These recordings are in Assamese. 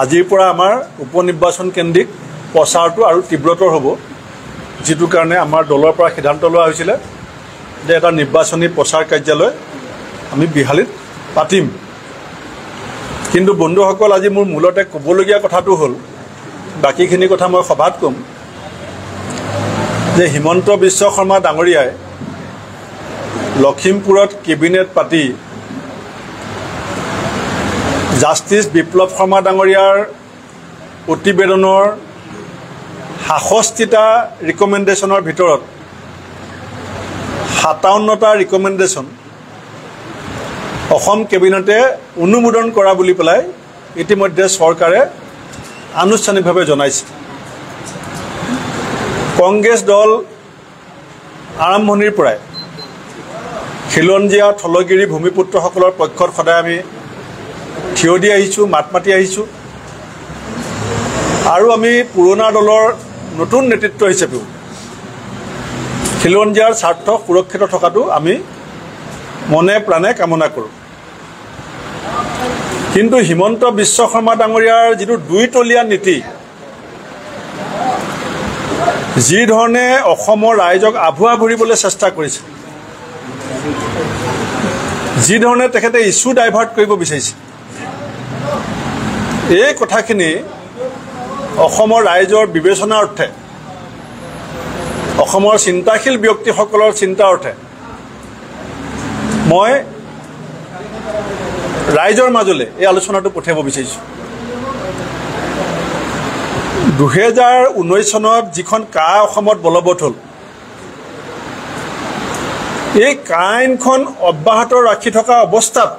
আজিৰ পৰা আমাৰ উপনিৰ্বাচন কেন্দ্ৰিক প্ৰচাৰটো আৰু তীব্ৰতৰ হ'ব, যিটো কাৰণে আমাৰ দলৰ পৰা সিদ্ধান্ত লোৱা হৈছিলে যে এটা নিৰ্বাচনী প্ৰচাৰ কাৰ্যালয় আমি বিহালীত পাতিম। কিন্তু বন্ধুসকল, আজি মোৰ মূলতে ক'বলগীয়া কথাটো হ'ল, বাকীখিনি কথা মই সভাত ক'ম, যে হিমন্ত বিশ্ব শৰ্মা ডাঙৰীয়াই লখিমপুৰত কেবিনেট পাতি জাষ্টিছ বিপ্লৱ শৰ্মা ডাঙৰীয়াৰ প্ৰতিবেদনৰ ৬৭টা ৰিকমেণ্ডেশ্যনৰ ভিতৰত ৫৭টা ৰিকমেণ্ডেশ্যন অসম কেবিনেটে অনুমোদন কৰা বুলি পেলাই ইতিমধ্যে চৰকাৰে আনুষ্ঠানিকভাৱে জনাইছে। কংগ্ৰেছ দল আৰম্ভণিৰ পৰাই খিলঞ্জীয়া থলগিৰি ভূমিপুত্ৰসকলৰ পক্ষত সদায় আমি থিয় দি আহিছোঁ, মাত মাতি আহিছোঁ, আৰু আমি পুৰণা দলৰ নতুন নেতৃত্ব হিচাপেও খিলঞ্জীয়াৰ স্বাৰ্থ সুৰক্ষিত থকাটো আমি মনে প্ৰাণে কামনা কৰোঁ। কিন্তু হিমন্ত বিশ্ব শৰ্মা ডাঙৰীয়াৰ যিটো দুইতলীয়া নীতি, যি ধৰণে অসমৰ ৰাইজক আভুৱা ভৰিবলৈ চেষ্টা কৰিছে, যি ধৰণে তেখেতে ইছ্যু ডাইভাৰ্ট কৰিব বিচাৰিছে, এই কথাখিনি অসমৰ ৰাইজৰ বিবেচনাৰ অৰ্থে, অসমৰ চিন্তাশীল ব্যক্তিসকলৰ চিন্তাৰ অৰ্থে মই ৰাইজৰ মাজলৈ এই আলোচনাটো পঠিয়াব বিচাৰিছোঁ। ২০১৯ চনত যিখন কা অসমত বলবৎ হ'ল, এই কা আইনখন অব্যাহত ৰাখি থকা অৱস্থাত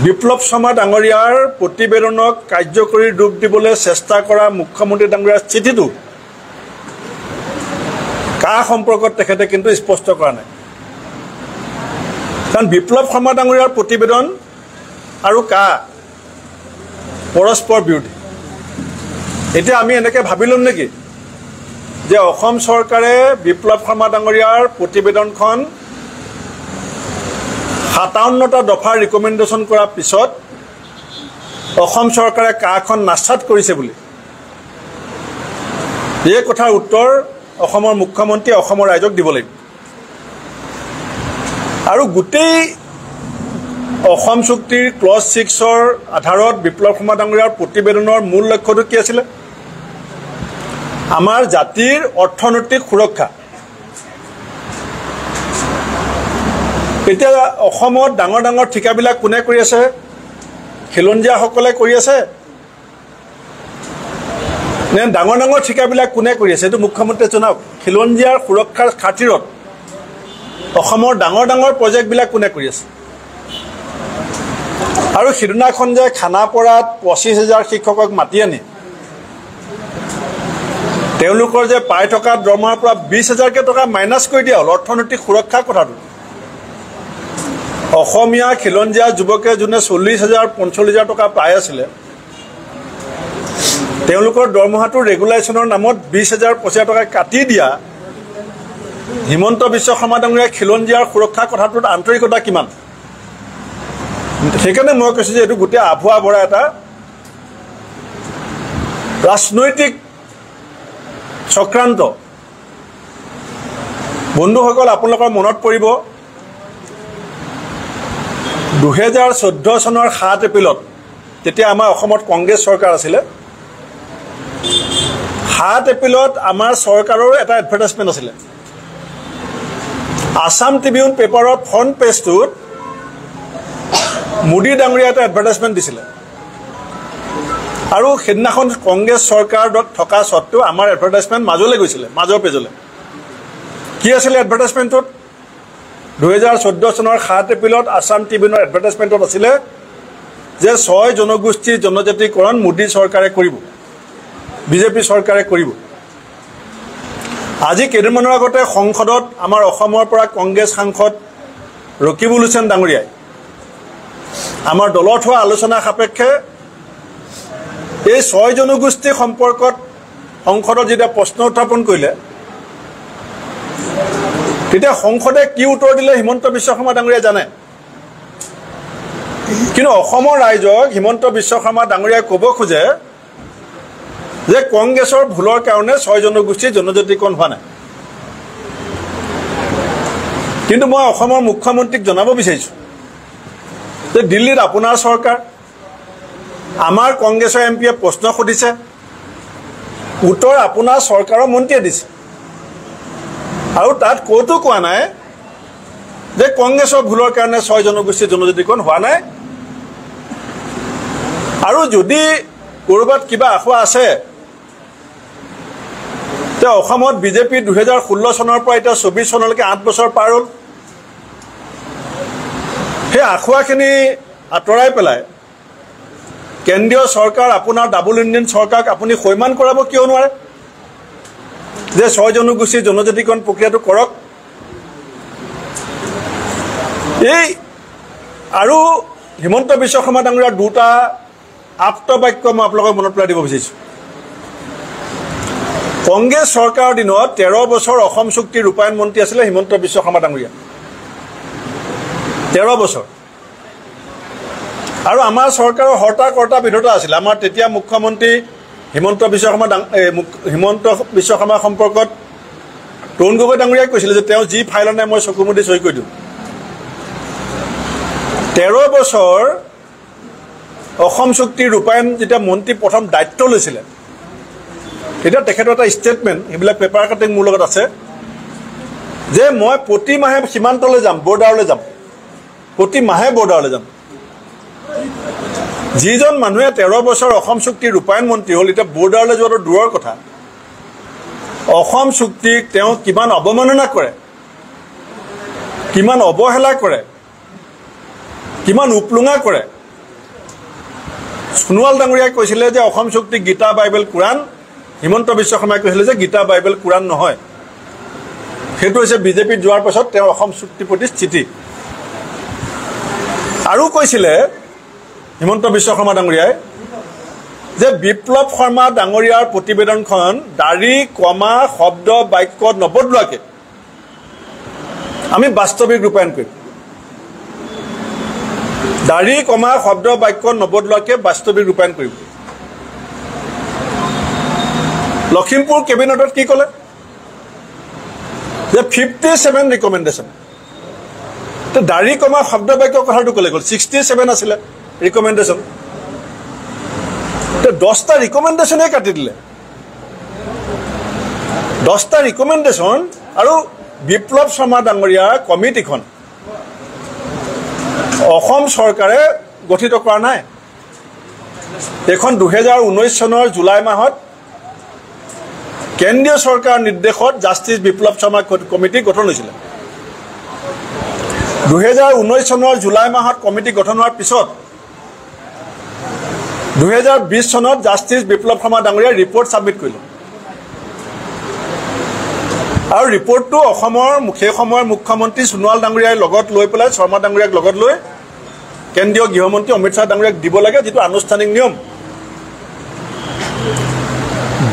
বিপ্লৱ শৰ্মা ডাঙৰীয়াৰ প্ৰতিবেদনক কাৰ্যকৰী ৰূপ দিবলৈ চেষ্টা কৰা মুখ্যমন্ত্ৰী ডাঙৰীয়াৰ স্থিতিটো কা সম্পৰ্কত তেখেতে কিন্তু স্পষ্ট কৰা নাই। কাৰণ বিপ্লৱ শৰ্মা ডাঙৰীয়াৰ প্ৰতিবেদন আৰু কা পৰস্পৰ বিৰোধী। এতিয়া আমি এনেকৈ ভাবি ল'ম নেকি যে অসম চৰকাৰে বিপ্লৱ শৰ্মা ডাঙৰীয়াৰ প্ৰতিবেদনখন ৫৭টা দফাৰ ৰিকমেণ্ডেশ্যন কৰাৰ পিছত অসম চৰকাৰে কাখন নাচাত কৰিছে বুলি? এই কথাৰ উত্তৰ অসমৰ মুখ্যমন্ত্ৰীয়ে অসমৰ ৰাইজক দিব লাগিব। আৰু গোটেই অসম চুক্তিৰ ক্লজ 6ৰ আধাৰত বিপ্লৱ শৰ্মা ডাঙৰীয়াৰ প্ৰতিবেদনৰ মূল লক্ষ্যটো কি আছিলে? আমাৰ জাতিৰ অৰ্থনৈতিক সুৰক্ষা। এতিয়া অসমত ডাঙৰ ডাঙৰ ঠিকাবিলাক কোনে কৰি আছে? খিলঞ্জীয়াসকলে কৰি আছে নে ডাঙৰ ডাঙৰ ঠিকাবিলাক কোনে কৰি আছে? এইটো মুখ্যমন্ত্ৰীয়ে জনাওক। খিলঞ্জীয়াৰ সুৰক্ষাৰ খাতিৰত অসমৰ ডাঙৰ ডাঙৰ প্ৰজেক্টবিলাক কোনে কৰি আছে? আৰু সিদিনাখন যে খানাপাৰাত ২৫,০০০ শিক্ষকক মাতি আনি তেওঁলোকৰ যে পাই থকা দৰমহাৰ পৰা ২০,০০০কৈ টকা মাইনাছ কৰি দিয়া হ'ল অৰ্থনৈতিক সুৰক্ষাৰ কথাটো। অসমীয়া খিলঞ্জীয়া যুৱকে যোনে ৪০,০০০ ৪৫,০০০ টকা পাই আছিলে, তেওঁলোকৰ দৰমহাটো ৰেগুলেশ্যনৰ নামত ২০,০০০ ২৫,০০০ টকা কাটি দিয়া হিমন্ত বিশ্ব শৰ্মা ডাঙৰীয়াই খিলঞ্জীয়াৰ সুৰক্ষাৰ কথাটোত আন্তৰিকতা কিমান? সেইকাৰণে মই কৈছোঁ যে এইটো গোটেই আভুৱা ভৰা এটা ৰাজনৈতিক চক্ৰান্ত। বন্ধুসকল, আপোনালোকৰ মনত পৰিব ২০১৪ চনৰ ৭ এপ্ৰিলত, তেতিয়া আমাৰ অসমত কংগ্ৰেছ চৰকাৰ আছিলে। ৭ এপ্ৰিলত আমাৰ চৰকাৰৰ এটা এডভাৰটাইজমেণ্ট আছিলে। আছাম ট্ৰিবিউন পেপাৰৰ ফ্ৰণ্ট পেজটোত মোদী ডাঙৰীয়া এটা এডভাৰটাইজমেণ্ট দিছিলে। আৰু সেইদিনাখন কংগ্ৰেছ চৰকাৰত থকা স্বত্বেও আমাৰ এডভাৰটাইজমেণ্ট মাজলৈ গৈছিলে, মাজৰ পেজলৈ। কি আছিলে এডভাৰটাইজমেণ্টটোত? ২০১৪ চনৰ ৭ এপ্ৰিলত আছাম ট্ৰিবিউনৰ এডভাৰটাইজমেণ্টত আছিলে যে ৬ জনগোষ্ঠীৰ জনজাতিকৰণ মোদী চৰকাৰে কৰিব, বিজেপি চৰকাৰে কৰিব। আজি কেইদিনমানৰ আগতে সংসদত আমাৰ অসমৰ পৰা কংগ্ৰেছ সাংসদ ৰকিবুল হুছেইন ডাঙৰীয়াই আমাৰ দলত হোৱা আলোচনা সাপেক্ষে এই ৬ জনগোষ্ঠী সম্পৰ্কত সংসদত যেতিয়া প্ৰশ্ন উত্থাপন কৰিলে, তেতিয়া সংসদে কি উত্তৰ দিলে হিমন্ত বিশ্ব শৰ্মা ডাঙৰীয়াই জানে? কি কিন্তু অসমৰ ৰাইজক হিমন্ত বিশ্ব শৰ্মা ডাঙৰীয়াই ক'ব খোজে যে কংগ্ৰেছৰ ভুলৰ কাৰণে 6 জনগোষ্ঠীৰ জনজাতিকৰণ হোৱা নাই। কিন্তু মই অসমৰ মুখ্যমন্ত্ৰীক জনাব বিচাৰিছোঁ যে দিল্লীত আপোনাৰ চৰকাৰ, আমাৰ কংগ্ৰেছৰ এমপিয়ে প্ৰশ্ন সুধিছে, উত্তৰ আপোনাৰ চৰকাৰৰ মন্ত্ৰীয়ে দিছে, আৰু তাত ক'তো কোৱা নাই যে কংগ্ৰেছৰ ভুলৰ কাৰণে 6 জনগোষ্ঠীৰ জনজাতিকৰণ হোৱা নাই। আৰু যদি ক'ৰবাত কিবা আশা আছে তে অসমত বিজেপি 2016 চনৰ পৰা এতিয়া 24 চনলৈকে 8 বছৰ পাৰ হ'ল। সেই আখুৱাখিনি আঁতৰাই পেলাই কেন্দ্ৰীয় চৰকাৰ, আপোনাৰ ডাবল ইঞ্জিন চৰকাৰক আপুনি সৈমান কৰাব কিয় নোৱাৰে যে 6 জনগোষ্ঠীৰ জনজাতিকৰণ প্ৰক্ৰিয়াটো কৰক। এই আৰু হিমন্ত বিশ্ব শৰ্মা ডাঙৰীয়াৰ দুটা আপ্ত বাক্য মই আপোনালোকক মনত পেলাই দিব বিচাৰিছোঁ। কংগ্ৰেছ চৰকাৰৰ দিনত 13 বছৰ অসম চুক্তিৰ ৰূপায়ণ মন্ত্ৰী আছিলে হিমন্ত বিশ্ব শৰ্মা ডাঙৰীয়া, 13 বছৰ। আৰু আমাৰ চৰকাৰৰ হৰ্তা কৰ্তা বিধতা আছিলে। আমাৰ তেতিয়া মুখ্যমন্ত্ৰী হিমন্ত বিশ্ব শৰ্মাৰ সম্পৰ্কত তৰুণ গগৈ ডাঙৰীয়াই কৈছিলে যে তেওঁ যি ফাইল আনে মই চকুমুদি চহী কৰি দিওঁ। 13 বছৰ অসম চুক্তিৰ ৰূপায়ণ যেতিয়া মন্ত্ৰী প্ৰথম দায়িত্ব লৈছিলে, তেতিয়া তেখেতৰ এটা ষ্টেটমেণ্ট, এইবিলাক পেপাৰ কাটিং মোৰ লগত আছে, যে মই প্ৰতি মাহে সীমান্তলৈ যাম, বৰ্ডাৰলৈ যাম, প্ৰতি মাহে বৰ্ডাৰলৈ যাম। যিজন মানুহে 13 বছৰ অসম চুক্তিৰ ৰূপায়ণ মন্ত্ৰী হ'ল, এতিয়া বৰ্ডাৰলৈ যোৱাটো দূৰৰ কথা, অসম চুক্তিক তেওঁ কিমান অৱমাননা কৰে, কিমান অৱহেলা কৰে, কিমান উপলুঙা কৰে। সোণোৱাল ডাঙৰীয়াই কৈছিলে যে অসম চুক্তি গীতা বাইবেল কোৰাণ, হিমন্ত বিশ্ব শৰ্মাই কৈছিলে যে গীতা বাইবেল কোৰাণ নহয়। সেইটো হৈছে বিজেপিত যোৱাৰ পাছত তেওঁৰ অসম চুক্তিৰ প্ৰতি স্থিতি। আৰু কৈছিলে হিমন্ত বিশ্ব শৰ্মা ডাঙৰীয়াই যে বিপ্লৱ শৰ্মা ডাঙৰীয়াৰ প্ৰতিবেদনখন দাড়ি, কমা, শব্দ, বাক্য নবদলোৱাকৈ আমি বাস্তৱিক ৰূপায়ণ কৰিম। দাড়ি, কমা, শব্দ, বাক্য নবদলোৱাকৈ বাস্তৱিক ৰূপায়ণ কৰিব। লখিমপুৰ কেবিনেটত কি ক'লে যে 57 ৰিকমেণ্ডেশ্যন। দাড়ি, কমা, শব্দ, বাক্য কথাটো ক'লে গ'ল, 67 আছিলে ৰিকমেণ্ডেশ্যন। 10টা ৰিকমেণ্ডেশ্যনে কাটি দিলে, 10টা ৰিকমেণ্ডেশ্যন। আৰু বিপ্লৱ শৰ্মা ডাঙৰীয়াৰ কমিটিখন অসম চৰকাৰে গঠিত কৰা নাই। এইখন 2019 চনৰ জুলাই মাহত কেন্দ্ৰীয় চৰকাৰৰ নিৰ্দেশত জাষ্টিছ বিপ্লৱ শৰ্মা কমিটি গঠন হৈছিলে। 2019 চনৰ জুলাই মাহত কমিটি গঠন হোৱাৰ পিছত 2020 চনত জাষ্টিছ বিপ্লৱ শৰ্মা ডাঙৰীয়াই ৰিপৰ্ট ছাবমিট কৰিলে। আৰু ৰিপৰ্টটো অসমৰ সেই সময়ৰ মুখ্যমন্ত্ৰী সোণোৱাল ডাঙৰীয়াই লগত লৈ পেলাই, শৰ্মা ডাঙৰীয়াক লগত লৈ কেন্দ্ৰীয় গৃহমন্ত্ৰী অমিত শ্বাহ ডাঙৰীয়াক দিব লাগে, যিটো আনুষ্ঠানিক নিয়ম।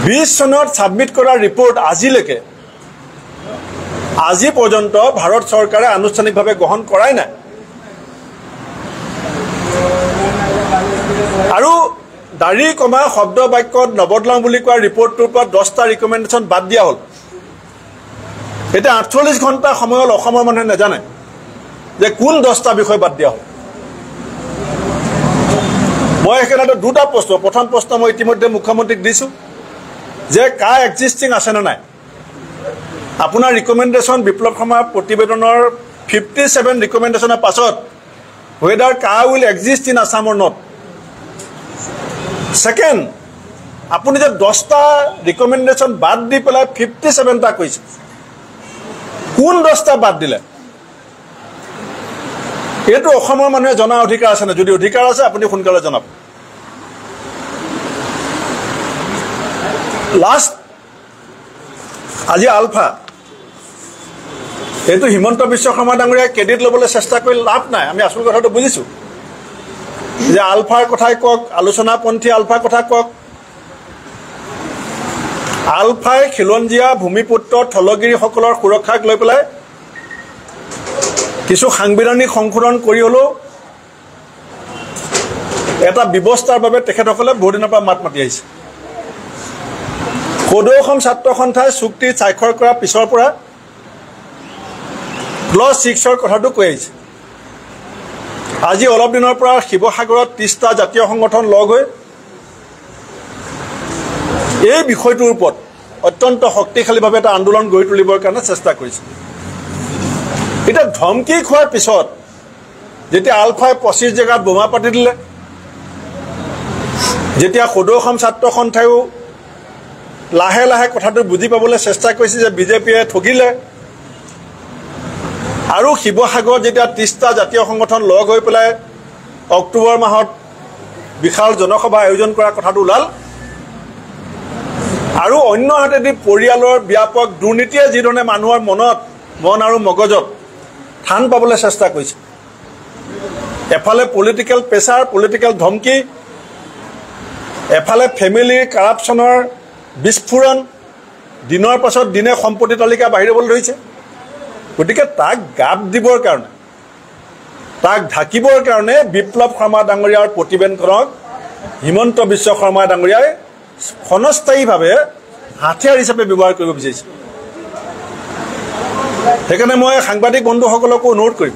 20 চনত ছাবমিট কৰা ৰিপৰ্ট আজিলৈকে, আজি পৰ্যন্ত ভাৰত চৰকাৰে আনুষ্ঠানিকভাৱে গ্ৰহণ কৰাই নাই। আৰু দাড়ি, কমা, শব্দ, বাক্যত নবদলাওঁ বুলি কোৱা ৰিপৰ্টটোৰ পৰা 10টা ৰিকমেণ্ডেশ্যন বাদ দিয়া হ'ল। এতিয়া 48 ঘণ্টা সময় হ'ল, অসমৰ মানুহে নাজানে যে কোন 10টা বিষয় বাদ দিয়া হ'ল। মই সেইকাৰণে দুটা প্ৰশ্ন, প্ৰথম প্ৰশ্ন মই ইতিমধ্যে মুখ্যমন্ত্ৰীক দিছোঁ যে কা এক্সিষ্টিং আছেনে নাই। আপোনাৰ ৰিকমেণ্ডেশ্যন বিপ্লৱ শৰ্মাৰ প্ৰতিবেদনৰ 57 ৰিকমেণ্ডেশ্যনৰ পাছত whether CAA will exist in Assam or not. Second, আপুনি যে 10টা ৰিকমেণ্ডেশ্যন বাদ দি পেলাই 57টা কৈছে, কোন 10টা বাদ দিলে? এইটো অসমৰ মানুহে জনা অধিকাৰ আছে নে? যদি অধিকাৰ আছে আপুনি সোনকালে জনাব। লাষ্ট আজি আলফা, এইটো হিমন্ত বিশ্ব শৰ্মা ডাঙৰীয়াই ক্ৰেডিট ল'বলৈ চেষ্টা কৰি লাভ নাই। আমি আচল কথাটো বুজিছোঁ যে আলফাৰ কথাই কওক, আলোচনাপন্থী আলফাৰ কথা কওক। আলফাই খিলঞ্জীয়া ভূমিপুত্ৰ থলগিৰিসকলৰ সুৰক্ষাক লৈ পেলাই কিছু সাংবিধানিক সংশোধন কৰি হ'লেও এটা ব্যৱস্থাৰ বাবে তেখেতসকলে বহুদিনৰ পৰা মাত মাতি আহিছে সদৌ অসম ছাত্ৰ সন্থাই চুক্তি স্বাক্ষৰ কৰাৰ পিছৰ পৰা ক্লজ 6ৰ কথাটো কৈ আহিছে আজি অলপ দিনৰ পৰা শিৱসাগৰত 30টা জাতীয় সংগঠন লগ হৈ এই বিষয়টোৰ ওপৰত অত্যন্ত শক্তিশালীভাৱে এটা আন্দোলন গঢ়ি তুলিবৰ কাৰণে চেষ্টা কৰিছে এটা ধমকি খোৱাৰ পিছত যেতিয়া আলফাই 25 জেগাত বোমা পাতি দিলে যেতিয়া সদৌ অসম ছাত্ৰ সন্থায়ো লাহে লাহে কথাটো বুজি পাবলৈ চেষ্টা কৰিছে যে বিজেপিয়ে ঠগিলে আৰু শিৱসাগৰত যেতিয়া 30টা জাতীয় সংগঠন লগ হৈ পেলাই অক্টোবৰ মাহত বিশাল জনসভা আয়োজন কৰাৰ কথাটো ওলাল আৰু অন্য হাতেদি পৰিয়ালৰ ব্যাপক দুৰ্নীতিয়ে যিধৰণে মানুহৰ মন আৰু মগজত থান পাবলৈ চেষ্টা কৰিছে এফালে পলিটিক্যাল প্ৰেছাৰ পলিটিক্যাল ধমকি এফালে ফেমিলিৰ কাৰাপশ্যনৰ বিস্ফোৰণ দিনৰ পাছত দিনে সম্পত্তি তালিকা বাহিৰবলৈ ধৰিছে গতিকে তাক গাপ দিবৰ কাৰণে তাক ঢাকিবৰ কাৰণে বিপ্লৱ শৰ্মা ডাঙৰীয়াৰ প্ৰতিবেদনখনক হিমন্ত বিশ্ব শৰ্মা ডাঙৰীয়াই ক্ষণস্থায়ীভাৱে হাতিয়াৰ হিচাপে ব্যৱহাৰ কৰিব বিচাৰিছে সেইকাৰণে মই সাংবাদিক বন্ধুসকলকো অনুৰোধ কৰিম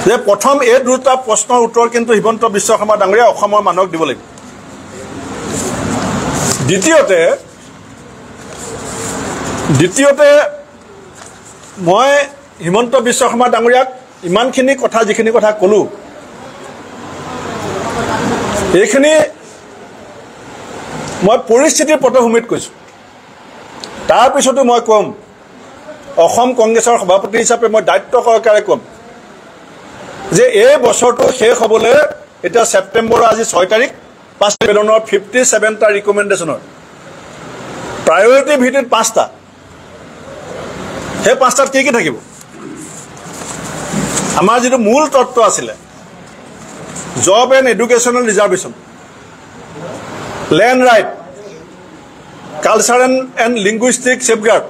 যে প্ৰথম এই দুটা প্ৰশ্নৰ উত্তৰ কিন্তু হিমন্ত বিশ্ব শৰ্মা ডাঙৰীয়াই অসমৰ মানুহক দিব লাগিব দ্বিতীয়তে মই হিমন্ত বিশ্ব শৰ্মা ডাঙৰীয়াক ইমানখিনি কথা যিখিনি কথা ক'লোঁ এইখিনি মই পৰিস্থিতিৰ পটভূমিত কৈছোঁ তাৰপিছতো মই ক'ম অসম কংগ্ৰেছৰ সভাপতি হিচাপে মই দায়িত্ব সহকাৰে ক'ম যে এই বছৰটো শেষ হ'বলৈ এতিয়া ছেপ্টেম্বৰৰ আজি 6 তাৰিখ 5 বেলনৰ 57টা ৰিকমেণ্ডেশ্যনৰ প্ৰায়ৰিটি ভিত্তিত 5টা সেই 5টাত কি থাকিব আমাৰ যিটো মূল তত্ত্ব আছিলে job and educational reservation land right culture and linguistic safeguard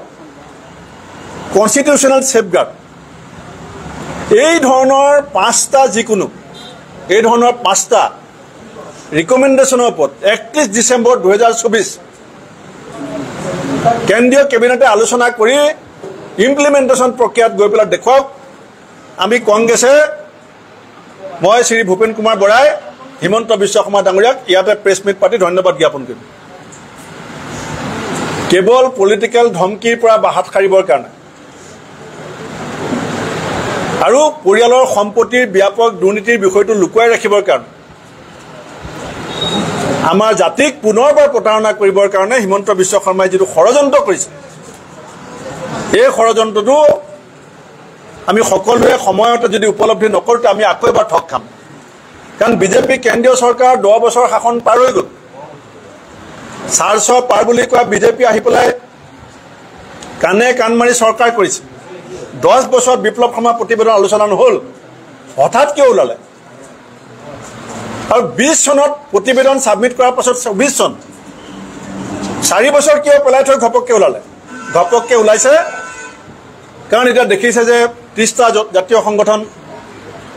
constitutional safeguard এই ধৰণৰ 5টা যিকোনো এই ধৰণৰ 5টা ৰিকমেণ্ডেশ্যনৰ ওপৰত 31 ডিচেম্বৰ 2024 কেন্দ্ৰীয় কেবিনেটে আলোচনা কৰি ইমপ্লিমেণ্টেশ্যন প্ৰক্ৰিয়াত গৈ পেলাই দেখুৱাওক আমি কংগ্ৰেছে মই শ্ৰী ভূপেন কুমাৰ বৰাই হিমন্ত বিশ্ব শৰ্মা ডাঙৰীয়াক ইয়াতে প্ৰেছ মিট পাতি ধন্যবাদ জ্ঞাপন কৰিম কেৱল পলিটিক্যাল ধমকিৰ পৰা হাত সাৰিবৰ কাৰণে আৰু পৰিয়ালৰ সম্পত্তিৰ ব্যাপক দুৰ্নীতিৰ বিষয়টো লুকুৱাই ৰাখিবৰ কাৰণে আমাৰ জাতিক পুনৰবাৰ প্ৰতাৰণা কৰিবৰ কাৰণে হিমন্ত বিশ্ব শৰ্মাই যিটো ষড়যন্ত্ৰ কৰিছে এই ষড়যন্ত্ৰটো আমি সকলোৱে সময়তে যদি উপলব্ধি নকৰোঁ আমি আকৌ এবাৰ ঠগ খাম কাৰণ বিজেপি কেন্দ্ৰীয় চৰকাৰ 10 বছৰ শাসন পাৰ হৈ গ'ল 400 পাৰ বুলি কোৱা বিজেপি আহি পেলাই কাণে কাণ মাৰি চৰকাৰ কৰিছে 10 বছৰ বিপ্লৱ শৰ্মা প্ৰতিবেদন আলোচনা নহ'ল হঠাৎ কিয় ওলালে আৰু 20 চনত প্ৰতিবেদন ছাবমিট কৰাৰ পাছত 24 চন 4 বছৰ কিয় পেলাই থৈ ঘপককৈ ওলাইছে কাৰণ এটা দেখিছে যে 30টা জাতীয় সংগঠন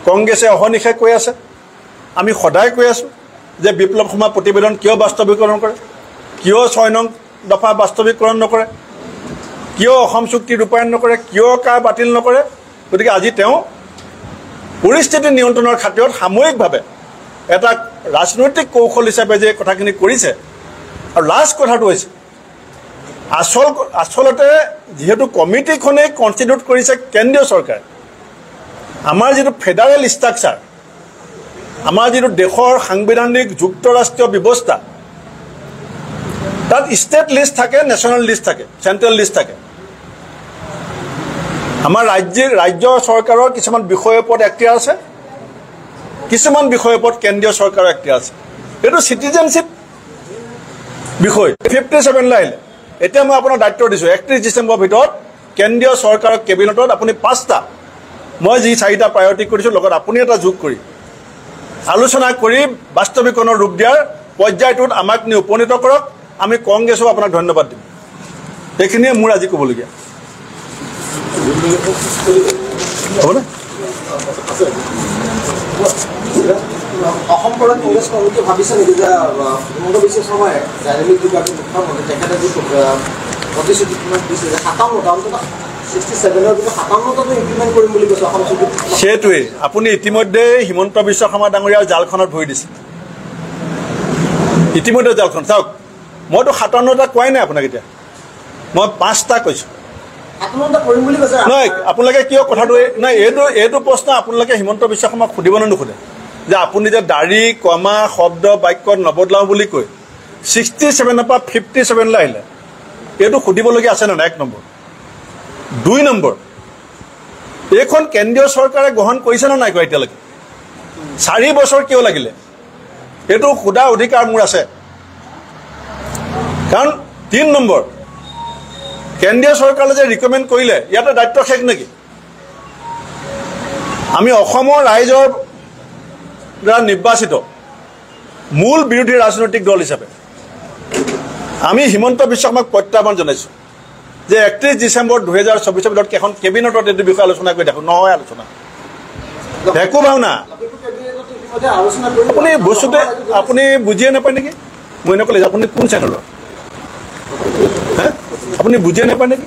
কংগ্ৰেছে অহনিশে কৈ আছে আমি সদায় কৈ আছোঁ যে বিপ্লৱ শৰ্মা প্ৰতিবেদন কিয় বাস্তৱীকৰণ কৰে কিয় 6 নং দফা বাস্তৱীকৰণ নকৰে কিয় অসম চুক্তি ৰূপায়ণ নকৰে কিয় কাৰ বাতিল নকৰে গতিকে আজি তেওঁ পৰিস্থিতি নিয়ন্ত্ৰণৰ খাতিৰত সাময়িকভাৱে এটা ৰাজনৈতিক কৌশল হিচাপে যে কথাখিনি কৰিছে আৰু লাষ্ট কথাটো হৈছে আচলতে যেহেতু কমিটিখনে কনষ্টিটিউট কৰিছে কেন্দ্ৰীয় চৰকাৰে আমাৰ যিটো ফেডাৰেল ষ্ট্ৰাকচাৰ আমাৰ যিটো দেশৰ সাংবিধানিক যুক্তৰাষ্ট্ৰীয় ব্যৱস্থা তাত ষ্টেট লিষ্ট থাকে নেশ্যনেল লিষ্ট থাকে চেণ্ট্ৰেল লিষ্ট থাকে আমাৰ ৰাজ্য চৰকাৰৰ কিছুমান বিষয়ৰ ওপৰত এক্টিয়াৰ আছে কিছুমান বিষয়ৰ ওপৰত কেন্দ্ৰীয় চৰকাৰৰ এক্টিয়াৰ আছে এইটো চিটিজেনশ্বিপ বিষয় 57 লাইলে এতিয়া মই আপোনাৰ দায়িত্ব দিছোঁ 31 ডিচেম্বৰৰ ভিতৰত কেন্দ্ৰীয় চৰকাৰৰ কেবিনেটত আপুনি 5টা মই যি 4টা প্ৰায়ৰিটি কৰিছোঁ লগত আপুনি এটা যোগ কৰি আলোচনা কৰি বাস্তৱিকৰণৰ ৰূপ দিয়াৰ পৰ্যায়টোত আমাক নি উপনীত কৰক আমি কংগ্ৰেছক আপোনাক ধন্যবাদ দিম এইখিনিয়ে মোৰ আজি ক'বলগীয়া হ'বনে অসম পৰত কংগ্ৰেছ কমিটি ভাবিছে নেকি যে হিমন্ত বিশ্ব শৰ্মাই ডাইনামিক দুগৰাকী মুখ্যমন্ত্ৰী তেখেতে যি প্ৰতিশ্ৰুতি দিছে যে 57টা অন্তত 67ৰ ভিতৰত 57টাটো ইমপ্লিমেণ্ট কৰিম বুলি কৈছে অসম চুক্তিত। সেইটোৱে আপুনি ইতিমধ্যে হিমন্ত বিশ্ব শৰ্মা ডাঙৰীয়াৰ জালখনত ভৰি দিছে। ইতিমধ্যে জালখন চাওক, মইতো 57টা কোৱাই নাই আপোনাক, এতিয়া মই 5টা কৈছোঁ। 57টা কৰিম বুলি কৈছে। নহয়, আপোনালোকে কিয় কথাটো নাই, এইটো প্ৰশ্ন আপোনালোকে হিমন্ত বিশ্ব শৰ্মাক সুধিব নে নুসুধে যে আপুনি যে দাড়ি কমা শব্দ বাক্য নবদলাওঁ বুলি কৈ 67ৰ পৰা 57লৈ আহিলে, এইটো সুধিবলগীয়া আছে নে নাই? 1 নম্বৰ। 2 নম্বৰ, এইখন কেন্দ্ৰীয় চৰকাৰে গ্ৰহণ কৰিছে নে নাই কোৱা এতিয়ালৈকে? 4 বছৰ কিয় লাগিলে? এইটো সোধা অধিকাৰ মোৰ আছে। কাৰণ 3 নম্বৰ, কেন্দ্ৰীয় চৰকাৰে যে ৰিকমেণ্ড কৰিলে, ইয়াতে দায়িত্ব শেষ নেকি? আমি অসমৰ ৰাইজৰ দ্বাৰা নিৰ্বাচিত মূল বিৰোধী ৰাজনৈতিক দল হিচাপে আমি হিমন্ত বিশ্ব শৰ্মাক প্ৰত্যাহ্বান জনাইছোঁ যে 31 ডিচেম্বৰ 2024 ভিতৰত এখন কেবিনেটত এইটো বিষয়ে আলোচনা কৰি দেখোঁ। নহয় আলোচনা, একো ভাওনা। আপুনি বস্তুটো আপুনি বুজিয়ে নাপায় নেকি? মই নক'লে আপুনি কোন চেনেলৰ? আপুনি বুজিয়ে নাপায় নেকি?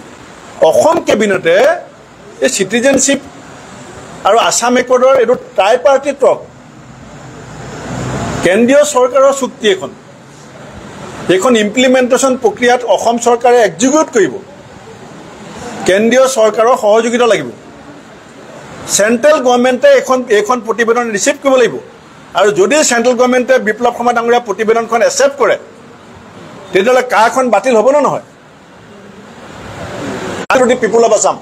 অসম কেবিনেটে এই চিটিজেনশ্বিপ আৰু আছাম একৰ্ডৰ এইটো ট্ৰাই পাৰ্টি টক কেন্দ্ৰীয় চৰকাৰৰ চুক্তি এইখন ইমপ্লিমেণ্টেশ্যন প্ৰক্ৰিয়াত অসম চৰকাৰে এক্সিকিউট কৰিব। কেন্দ্ৰীয় চৰকাৰৰ সহযোগিতা লাগিব। চেণ্ট্ৰেল গভৰ্ণমেণ্টে এইখন প্ৰতিবেদন ৰিচিভ কৰিব লাগিব। আৰু যদি চেণ্ট্ৰেল গভৰ্ণমেণ্টে বিপ্লৱ শৰ্মা ডাঙৰীয়া প্ৰতিবেদনখন একচেপ্ট কৰে, তেতিয়াহ'লে কাৰখন বাতিল হ'ব নে নহয়? পিপুল অফ আছাম,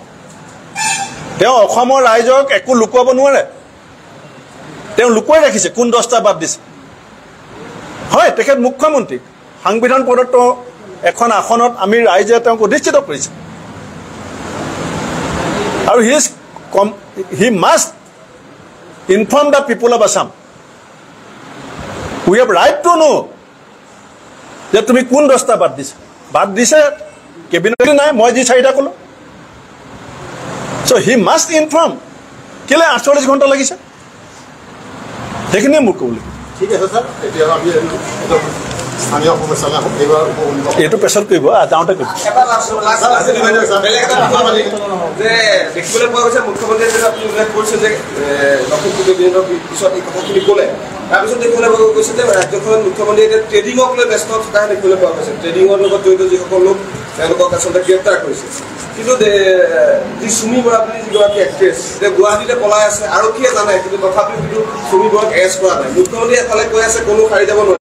তেওঁ অসমৰ ৰাইজক একো লুকুৱাব নোৱাৰে। তেওঁ লুকুৱাই ৰাখিছে কোন 10টা বাদ দিছে। হয়, তেখেত মুখ্যমন্ত্ৰী, সাংবিধান প্ৰদত্ত এখন আসনত আমি ৰাইজে তেওঁক অধিষ্ঠিত কৰিছে। আৰু he must inform the people of Assam. We have right to know যে তুমি কোন 10টা বাদ দিছে কেবিনেট নাই, মই যি 4টা ক'লোঁ। চ' হি মাষ্ট ইনফৰ্ম। কেলৈ 48 ঘণ্টা লাগিছে? সেইখিনিয়ে মোক ক'বলৈ। ঠিক আছে ছাৰ, এতিয়া আমি স্থানীয় সমস্যালৈ আহোঁ। এইটো পেচল কৰিব, যাওঁতে কৰিব। দেখিবলৈ পোৱা গৈছে মুখ্যমন্ত্ৰীয়ে যে আপুনি উল্লেখ কৰিছে যে লখিমপুৰ কেবিনেটৰ পিছত এই কথাখিনি ক'লে, তাৰপিছত দেখিবলৈ পোৱা গৈছে যে ৰাজ্যখনত মুখ্যমন্ত্ৰীয়ে এতিয়া ট্ৰেডিঙক লৈ ব্যস্ত থকাহে দেখিবলৈ পোৱা গৈছে। ট্ৰেডিঙৰ লগত জড়িত যিসকল লোক তেওঁলোকক আচলতে গ্ৰেপ্তাৰ কৰিছে। কিন্তু যি চুমি বৰা বুলি যিগৰাকী এক্ট্ৰেছ, এতিয়া গুৱাহাটীতে পলাই আছে, আৰক্ষীয়ে জানে, কিন্তু তথাপিও কিন্তু চুমি বৰাক এৰেষ্ট কৰা নাই। মুখ্যমন্ত্ৰীয়ে এফালে কৈ আছে কোনো সাৰি যাব নোৱাৰে।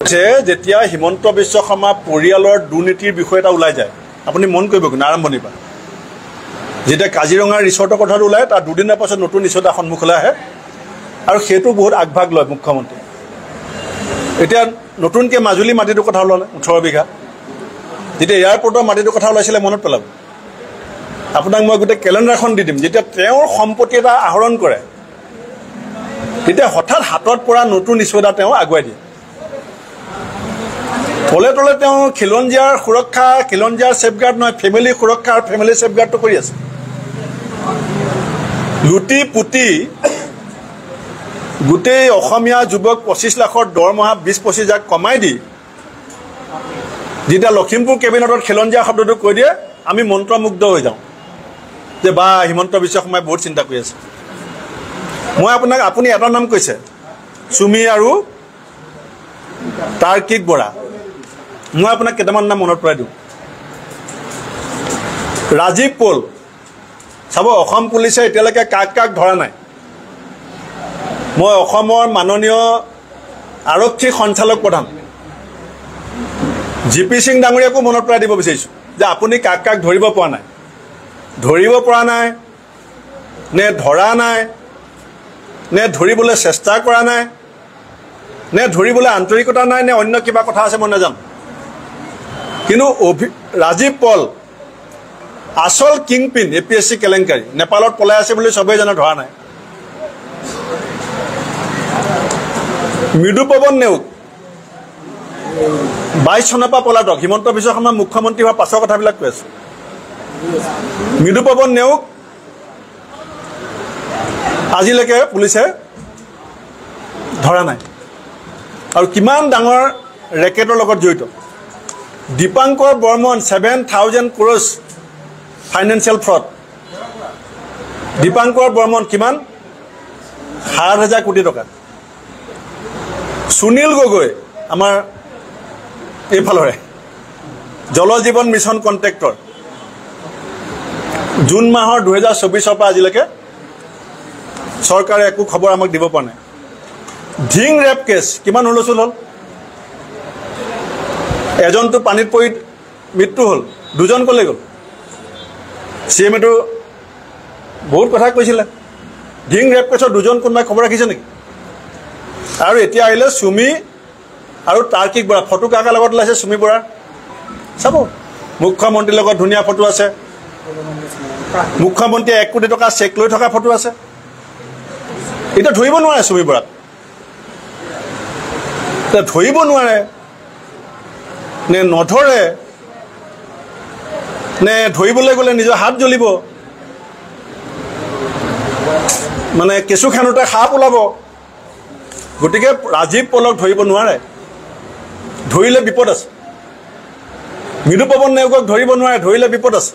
যেতিয়া হিমন্ত বিশ্ব শৰ্মা পৰিয়ালৰ দুৰ্নীতিৰ বিষয় এটা ওলাই যায়, আপুনি মন কৰিব কিন্তু আৰম্ভণিৰ পৰা যেতিয়া কাজিৰঙাৰ ৰিচৰ্টৰ কথাটো ওলায়, তাৰ 2 দিনৰ পাছত নতুন ৰিচৰ্ট এটা সন্মুখলৈ আহে আৰু সেইটো বহুত আগভাগ লয় মুখ্যমন্ত্ৰী। এতিয়া নতুনকৈ মাজুলী মাটিটোৰ কথা ওলালে 18 বিঘা। যেতিয়া এয়াৰপৰ্টৰ মাটিটোৰ কথা ওলাইছিলে মনত পেলাব। আপোনাক মই গোটেই কেলেণ্ডাৰখন দি দিম। যেতিয়া তেওঁৰ সম্পত্তি এটা আহৰণ কৰে, তেতিয়া হঠাৎ হাতত পৰা নতুন ইছ্যু এটা তেওঁ আগুৱাই দিয়ে। তলে তলে তেওঁ খিলঞ্জীয়াৰ সুৰক্ষা, খিলঞ্জীয়াৰ ছেফগাৰ্ড নহয়, ফেমিলি সুৰক্ষা আৰু ফেমিলি ছেফগাৰ্ডটো কৰি আছে। লুটি পুতি গোটেই অসমীয়া যুৱক 25 লাখৰ দৰমহা 20-25 লাখ কমাই দি যেতিয়া লখিমপুৰ কেবিনেটত খিলঞ্জীয়া শব্দটো কৈ দিয়ে, আমি মন্ত্ৰমুগ্ধ হৈ যাওঁ যে বা হিমন্ত বিশ্ব শৰ্মাই বহুত চিন্তা কৰি আছে। মই আপুনি এটা নাম কৈছে, চুমি আৰু তাৰ্কিক বৰা। মই আপোনাক কেইটামান নাম মনত পেলাই দিওঁ। ৰাজীৱ পল, চাব অসম পুলিচে এতিয়ালৈকে কাক ধৰা নাই। মই অসমৰ মাননীয় আৰক্ষী সঞ্চালক প্ৰধান GP সিং ডাঙৰীয়াকো মনত পেলাই দিব বিচাৰিছোঁ যে আপুনি কাক ধৰিব পৰা নাই। ধৰিব পৰা নাই নে ধৰা নাই নে ধৰিবলৈ চেষ্টা কৰা নাই নে ধৰিবলৈ আন্তৰিকতা নাই নে অন্য কিবা কথা আছে মই নাজানো। কিন্তু ৰাজীৱ পল আচল কিংপিন APSC কেলেংকাৰী, নেপালত পলাই আছে বুলি চবেই জানে, ধৰা নাই। মৃদু পৱন নেওগ 22 চনৰ পৰা পলাতক। হিমন্ত বিশ্ব শৰ্মা মুখ্যমন্ত্ৰী হোৱাৰ পাছৰ কথাবিলাক কৈ আছোঁ। মৃদু পৱন নেওগ আজিলৈকে পুলিচে ধৰা নাই। আৰু কিমান ডাঙৰ ৰেকেটৰ লগত জড়িত Dipankar Barman 7,000 crores financial fraud Dipankar Barman কিমান 7,000 কোটি টকা সুনীল গগৈ আমাৰ এইফালৰে জল জীৱন মিছন কন্ট্ৰেক্টৰ জুন মাহৰ 2024 পৰা আজিলৈকে চৰকাৰে একো খবৰ আমাক দিব পৰা নাই ধিং ৰেপ কেছ কিমান হুলস্থুল হ'ল এজনটো পানীত পৰি মৃত্যু হ'ল দুজন ক'লে গ'ল চিএমএটো বহুত কথা কৈছিলে ধিং ৰেপ কেছৰ দুজন কোনোবাই খবৰ ৰাখিছে নেকি আৰু এতিয়া আহিলে সুমি আৰু তাৰ্কিক বৰা ফটো কাকাৰ লগত ওলাইছে সুমি বৰা চাব মুখ্যমন্ত্ৰীৰ লগত ধুনীয়া ফটো আছে মুখ্যমন্ত্ৰীয়ে 1 কোটি টকা চেক লৈ থকা ফটো আছে এটা ধৰিব নোৱাৰে সুমি বৰাক ধৰিব নোৱাৰে নে নধৰে নে ধৰিবলৈ গ'লে নিজৰ হাত জ্বলিব মানে কেঁচু খানোতে সাপ ওলাব গতিকে ৰাজীৱ পলক ধৰিব নোৱাৰে ধৰিলে বিপদ আছে মৃদু পৱন নেওগক ধৰিব নোৱাৰে ধৰিলে বিপদ আছে